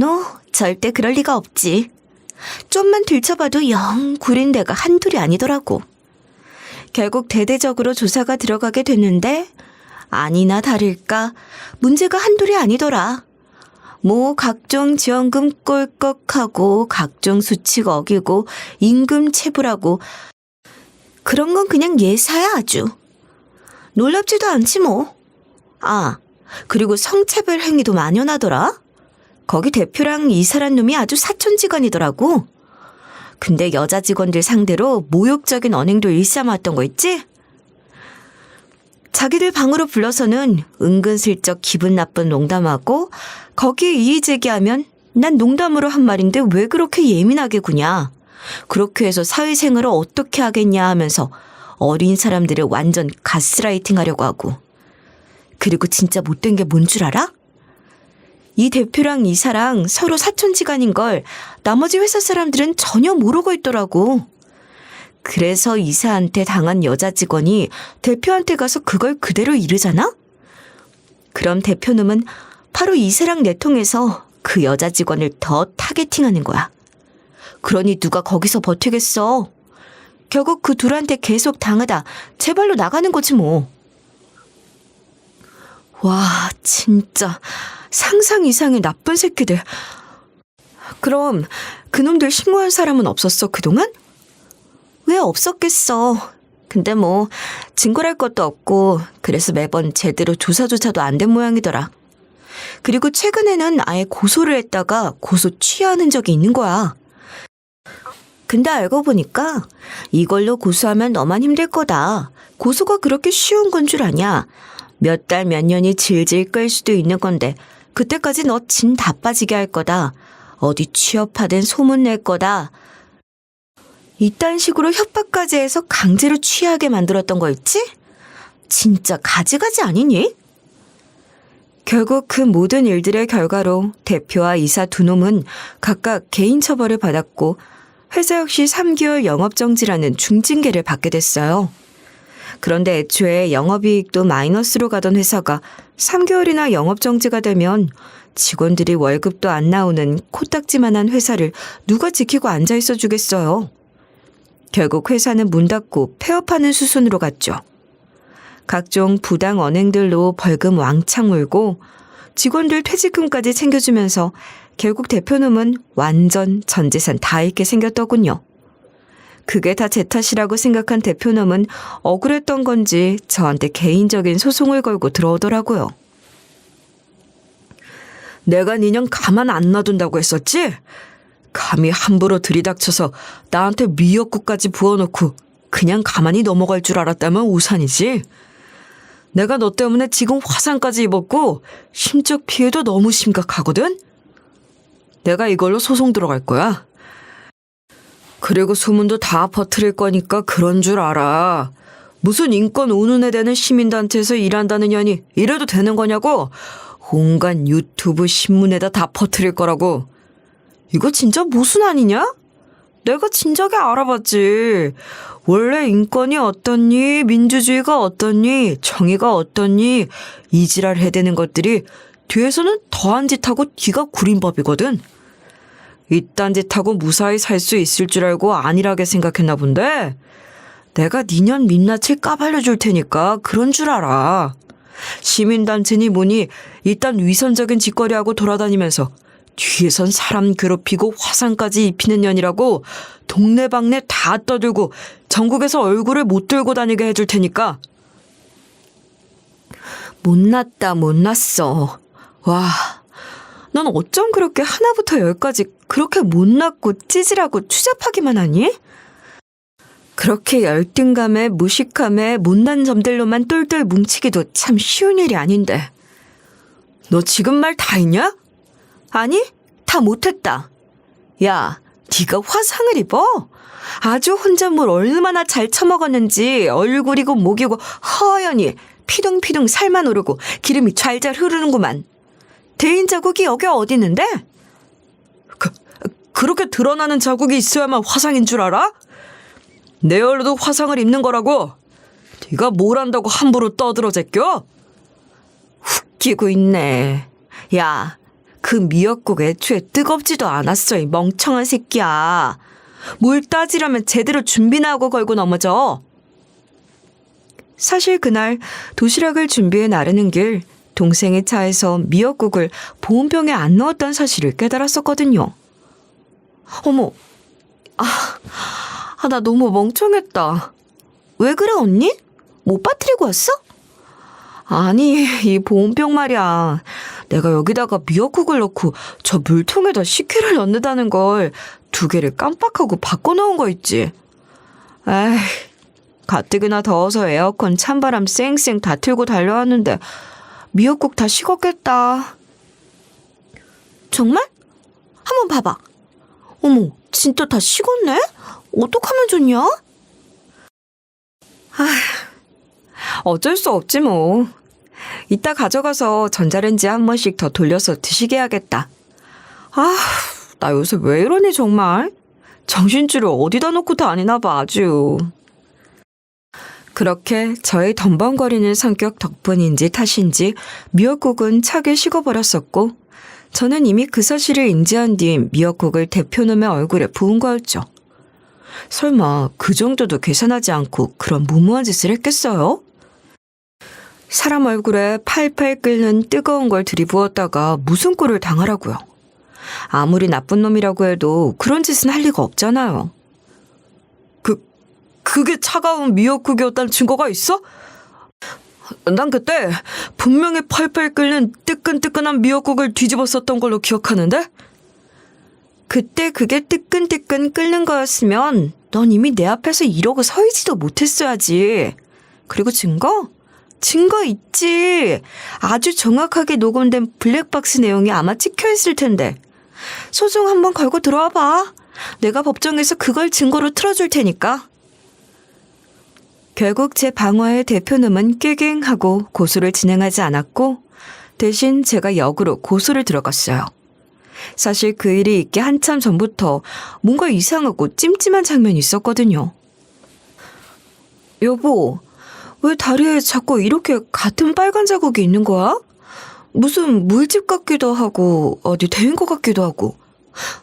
절대 그럴 리가 없지. 좀만 들춰봐도 영 구린 데가 한둘이 아니더라고. 결국 대대적으로 조사가 들어가게 됐는데 아니나 다를까 문제가 한둘이 아니더라. 뭐 각종 지원금 꼴꺽하고 각종 수칙 어기고 임금 체불하고 그런 건 그냥 예사야 아주. 놀랍지도 않지 뭐. 아, 그리고 성차별 행위도 만연하더라. 거기 대표랑 이사란 놈이 아주 사촌지간이더라고. 근데 여자 직원들 상대로 모욕적인 언행도 일삼았던 거 있지? 자기들 방으로 불러서는 은근슬쩍 기분 나쁜 농담하고 거기에 이의 제기하면 난 농담으로 한 말인데 왜 그렇게 예민하게 구냐. 그렇게 해서 사회생활을 어떻게 하겠냐 하면서 어린 사람들을 완전 가스라이팅 하려고 하고. 그리고 진짜 못된 게 뭔 줄 알아? 이 대표랑 이사랑 서로 사촌지간인 걸 나머지 회사 사람들은 전혀 모르고 있더라고. 그래서 이사한테 당한 여자 직원이 대표한테 가서 그걸 그대로 이르잖아? 그럼 대표놈은 바로 이사랑 내통해서 그 여자 직원을 더 타겟팅하는 거야. 그러니 누가 거기서 버티겠어. 결국 그 둘한테 계속 당하다 제발로 나가는 거지 뭐. 와, 진짜 상상 이상의 나쁜 새끼들. 그럼 그놈들 신고한 사람은 없었어 그동안? 왜 없었겠어. 근데 뭐 증거랄 것도 없고 그래서 매번 제대로 조사조차도 안 된 모양이더라. 그리고 최근에는 아예 고소를 했다가 고소 취하는 적이 있는 거야. 근데 알고 보니까 이걸로 고소하면 너만 힘들 거다. 고소가 그렇게 쉬운 건 줄 아냐. 몇 달 몇 년이 질질 끌 수도 있는 건데 그때까지 너 진 다 빠지게 할 거다. 어디 취업하든 소문 낼 거다. 이딴 식으로 협박까지 해서 강제로 취하게 만들었던 거 있지? 진짜 가지가지 아니니? 결국 그 모든 일들의 결과로 대표와 이사 두 놈은 각각 개인 처벌을 받았고 회사 역시 3개월 영업정지라는 중징계를 받게 됐어요. 그런데 애초에 영업이익도 마이너스로 가던 회사가 3개월이나 영업정지가 되면 직원들이 월급도 안 나오는 코딱지만한 회사를 누가 지키고 앉아있어 주겠어요. 결국 회사는 문 닫고 폐업하는 수순으로 갔죠. 각종 부당 언행들로 벌금 왕창 물고 직원들 퇴직금까지 챙겨주면서 결국 대표놈은 완전 전 재산 다 잃게 생겼더군요. 그게 다 제 탓이라고 생각한 대표놈은 억울했던 건지 저한테 개인적인 소송을 걸고 들어오더라고요. 내가 니년 가만 안 놔둔다고 했었지? 감히 함부로 들이닥쳐서 나한테 미역국까지 부어놓고 그냥 가만히 넘어갈 줄 알았다면 우산이지. 내가 너 때문에 지금 화상까지 입었고 심적 피해도 너무 심각하거든? 내가 이걸로 소송 들어갈 거야. 그리고 소문도 다 퍼뜨릴 거니까 그런 줄 알아. 무슨 인권 운운에 대는 시민단체에서 일한다는 년이 이래도 되는 거냐고. 온갖 유튜브 신문에다 다 퍼뜨릴 거라고. 이거 진짜 모순 아니냐? 내가 진작에 알아봤지. 원래 인권이 어떻니, 민주주의가 어떻니, 정의가 어떻니 이 지랄 해대는 것들이 뒤에서는 더한 짓하고 뒤가 구린 법이거든. 이딴 짓하고 무사히 살 수 있을 줄 알고 안일하게 생각했나 본데 내가 니년 민낯을 까발려줄 테니까 그런 줄 알아. 시민단체니 뭐니 이딴 위선적인 짓거리하고 돌아다니면서 뒤에선 사람 괴롭히고 화상까지 입히는 년이라고 동네방네 다 떠들고 전국에서 얼굴을 못 들고 다니게 해줄 테니까. 못났다 못났어. 와, 넌 어쩜 그렇게 하나부터 열까지 그렇게 못났고 찌질하고 추잡하기만 하니? 그렇게 열등감에 무식함에 못난 점들로만 똘똘 뭉치기도 참 쉬운 일이 아닌데. 너 지금 말 다 했냐? 아니, 다 못했다. 야, 네가 화상을 입어? 아주 혼자 뭘 얼마나 잘 처먹었는지 얼굴이고 목이고 허연히 피둥피둥 살만 오르고 기름이 잘잘 흐르는구만. 대인 자국이 여기 어디 있는데? 그렇게 드러나는 자국이 있어야만 화상인 줄 알아? 내 얼로도 화상을 입는 거라고. 네가 뭘 안다고 함부로 떠들어 제껴? 웃기고 있네. 야, 그 미역국 애초에 뜨겁지도 않았어, 이 멍청한 새끼야. 뭘 따지려면 제대로 준비나 하고 걸고 넘어져. 사실 그날 도시락을 준비해 나르는 길 동생의 차에서 미역국을 보온병에 안 넣었던 사실을 깨달았었거든요. 어머, 나 너무 멍청했다. 왜 그래, 언니? 못 빠뜨리고 왔어? 아니, 이 보온병 말이야. 내가 여기다가 미역국을 넣고 저 물통에다 식혜를 넣는다는 걸 2개를 깜빡하고 바꿔놓은 거 있지. 에이, 가뜩이나 더워서 에어컨 찬바람 쌩쌩 다 틀고 달려왔는데 미역국 다 식었겠다. 정말? 한번 봐봐. 어머, 진짜 다 식었네? 어떡하면 좋냐? 어쩔 수 없지 뭐. 이따 가져가서 전자레인지에 한 번씩 더 돌려서 드시게 해야겠다. 나 요새 왜 이러니 정말. 정신줄을 어디다 놓고 다니나 봐 아주. 그렇게 저의 덤벙거리는 성격 덕분인지 탓인지 미역국은 차게 식어버렸었고 저는 이미 그 사실을 인지한 뒤 미역국을 대표놈의 얼굴에 부은 거였죠. 설마 그 정도도 계산하지 않고 그런 무모한 짓을 했겠어요? 사람 얼굴에 팔팔 끓는 뜨거운 걸 들이부었다가 무슨 꼴을 당하라고요. 아무리 나쁜 놈이라고 해도 그런 짓은 할 리가 없잖아요. 그게 차가운 미역국이었다는 증거가 있어? 난 그때 분명히 팔팔 끓는 뜨끈뜨끈한 미역국을 뒤집어 썼던 걸로 기억하는데? 그때 그게 뜨끈뜨끈 끓는 거였으면 넌 이미 내 앞에서 이러고 서 있지도 못했어야지. 그리고 증거? 증거 있지. 아주 정확하게 녹음된 블랙박스 내용이 아마 찍혀있을 텐데. 소송 한번 걸고 들어와 봐. 내가 법정에서 그걸 증거로 틀어줄 테니까. 결국 제 방화의 대표놈은 꾀갱하고 고소를 진행하지 않았고 대신 제가 역으로 고소를 들어갔어요. 사실 그 일이 있기 한참 전부터 뭔가 이상하고 찜찜한 장면이 있었거든요. 여보, 왜 다리에 자꾸 이렇게 같은 빨간 자국이 있는 거야? 무슨 물집 같기도 하고 어디 데인 것 같기도 하고.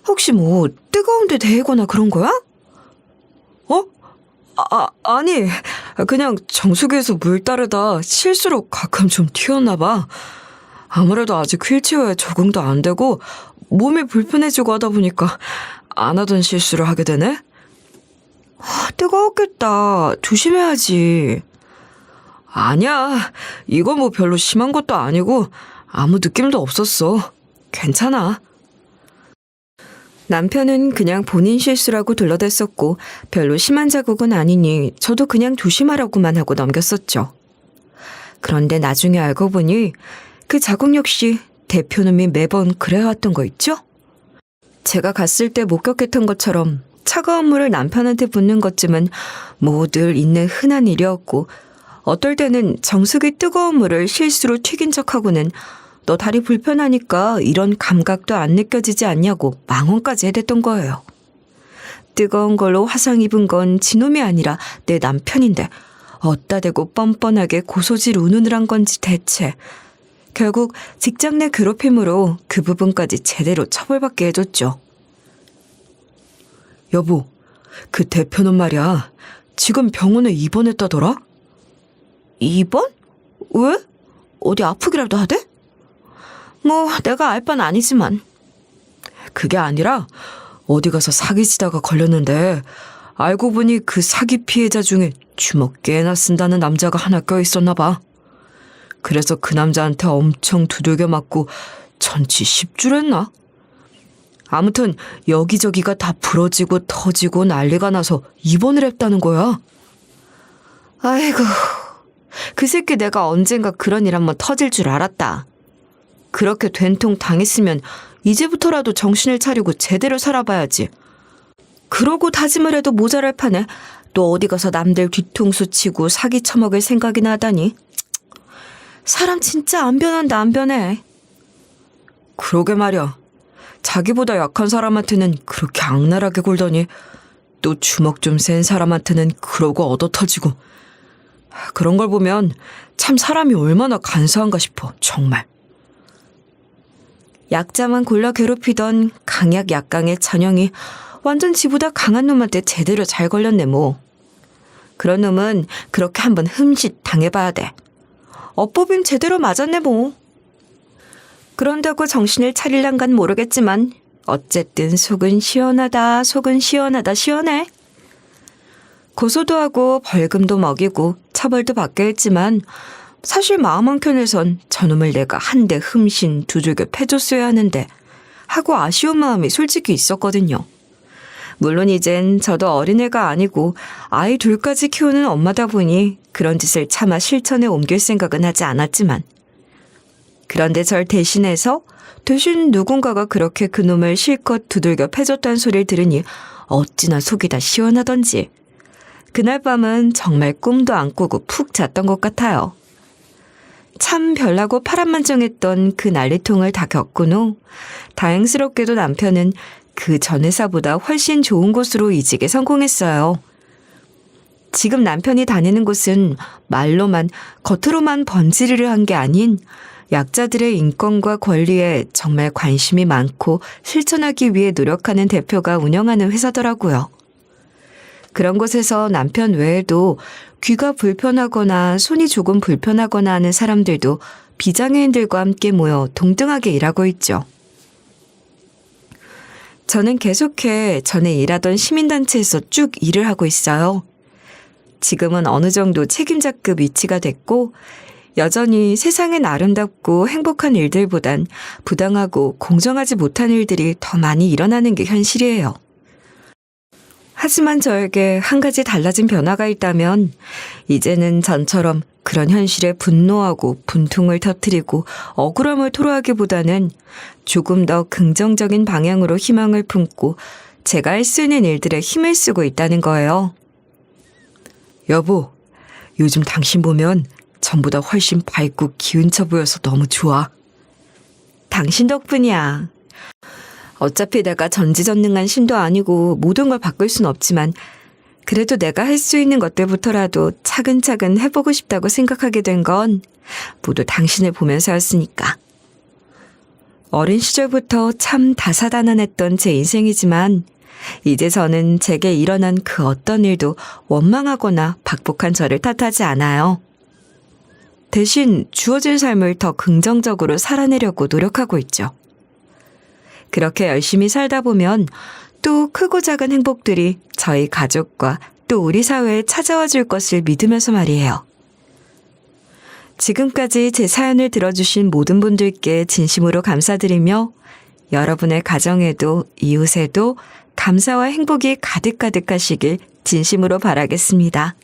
혹시 뭐 뜨거운 데 데이거나 그런 거야? 아니, 그냥 정수기에서 물 따르다 실수로 가끔 좀 튀었나 봐. 아무래도 아직 휠체어에 적응도 안 되고 몸이 불편해지고 하다 보니까 안 하던 실수를 하게 되네. 뜨거웠겠다. 조심해야지. 아니야, 이거 뭐 별로 심한 것도 아니고 아무 느낌도 없었어. 괜찮아. 남편은 그냥 본인 실수라고 둘러댔었고 별로 심한 자국은 아니니 저도 그냥 조심하라고만 하고 넘겼었죠. 그런데 나중에 알고 보니 그 자국 역시 대표놈이 매번 그래왔던 거 있죠? 제가 갔을 때 목격했던 것처럼 차가운 물을 남편한테 붓는 것쯤은 뭐 늘 있는 흔한 일이었고 어떨 때는 정수기 뜨거운 물을 실수로 튀긴 척하고는 너 다리 불편하니까 이런 감각도 안 느껴지지 않냐고 망언까지 해댔던 거예요. 뜨거운 걸로 화상 입은 건 지놈이 아니라 내 남편인데 어따 대고 뻔뻔하게 고소질 운운을 한 건지 대체. 결국 직장 내 괴롭힘으로 그 부분까지 제대로 처벌받게 해줬죠. 여보, 그 대표는 말이야. 지금 병원에 입원했다더라? 입원? 왜? 어디 아프기라도 하대? 뭐 내가 알 바는 아니지만. 그게 아니라 어디 가서 사기치다가 걸렸는데 알고 보니 그 사기 피해자 중에 주먹 꽤나 쓴다는 남자가 하나 껴있었나 봐. 그래서 그 남자한테 엄청 두들겨 맞고 전치 10줄 했나? 아무튼 여기저기가 다 부러지고 터지고 난리가 나서 입원을 했다는 거야. 아이고, 그 새끼 내가 언젠가 그런 일 한번 터질 줄 알았다. 그렇게 된통 당했으면 이제부터라도 정신을 차리고 제대로 살아봐야지. 그러고 다짐을 해도 모자랄 판에 또 어디 가서 남들 뒤통수 치고 사기 쳐먹을 생각이나 하다니. 사람 진짜 안 변한다, 안 변해. 그러게 말이야. 자기보다 약한 사람한테는 그렇게 악랄하게 굴더니 또 주먹 좀 센 사람한테는 그러고 얻어터지고. 그런 걸 보면 참 사람이 얼마나 간사한가 싶어, 정말. 약자만 골라 괴롭히던 강약 약강의 찬영이 완전 지보다 강한 놈한테 제대로 잘 걸렸네 뭐. 그런 놈은 그렇게 한번 흠칫 당해봐야 돼. 어법임 제대로 맞았네 뭐. 그런다고 정신을 차릴란간 모르겠지만 어쨌든 속은 시원하다 시원해. 고소도 하고 벌금도 먹이고 처벌도 받게 했지만 사실 마음 한켠에선 저놈을 내가 한 대 흠신 두들겨 패줬어야 하는데 하고 아쉬운 마음이 솔직히 있었거든요. 물론 이젠 저도 어린애가 아니고 아이 둘까지 키우는 엄마다 보니 그런 짓을 차마 실천에 옮길 생각은 하지 않았지만 그런데 절 대신해서 대신 누군가가 그렇게 그놈을 실컷 두들겨 패줬다는 소리를 들으니 어찌나 속이 다 시원하던지 그날 밤은 정말 꿈도 안 꾸고 푹 잤던 것 같아요. 참 별나고 파란만장했던 그 난리통을 다 겪은 후 다행스럽게도 남편은 그 전 회사보다 훨씬 좋은 곳으로 이직에 성공했어요. 지금 남편이 다니는 곳은 말로만 겉으로만 번지르르 한 게 아닌 약자들의 인권과 권리에 정말 관심이 많고 실천하기 위해 노력하는 대표가 운영하는 회사더라고요. 그런 곳에서 남편 외에도 귀가 불편하거나 손이 조금 불편하거나 하는 사람들도 비장애인들과 함께 모여 동등하게 일하고 있죠. 저는 계속해 전에 일하던 시민단체에서 쭉 일을 하고 있어요. 지금은 어느 정도 책임자급 위치가 됐고 여전히 세상엔 아름답고 행복한 일들보단 부당하고 공정하지 못한 일들이 더 많이 일어나는 게 현실이에요. 하지만 저에게 한 가지 달라진 변화가 있다면 이제는 전처럼 그런 현실에 분노하고 분통을 터뜨리고 억울함을 토로하기보다는 조금 더 긍정적인 방향으로 희망을 품고 제가 할 수 있는 일들에 힘을 쓰고 있다는 거예요. 여보, 요즘 당신 보면 전보다 훨씬 밝고 기운차 보여서 너무 좋아. 당신 덕분이야. 어차피 내가 전지전능한 신도 아니고 모든 걸 바꿀 순 없지만 그래도 내가 할 수 있는 것들부터라도 차근차근 해보고 싶다고 생각하게 된 건 모두 당신을 보면서였으니까. 어린 시절부터 참 다사다난했던 제 인생이지만 이제 저는 제게 일어난 그 어떤 일도 원망하거나 박복한 저를 탓하지 않아요. 대신 주어진 삶을 더 긍정적으로 살아내려고 노력하고 있죠. 그렇게 열심히 살다 보면 또 크고 작은 행복들이 저희 가족과 또 우리 사회에 찾아와 줄 것을 믿으면서 말이에요. 지금까지 제 사연을 들어주신 모든 분들께 진심으로 감사드리며 여러분의 가정에도 이웃에도 감사와 행복이 가득가득하시길 진심으로 바라겠습니다.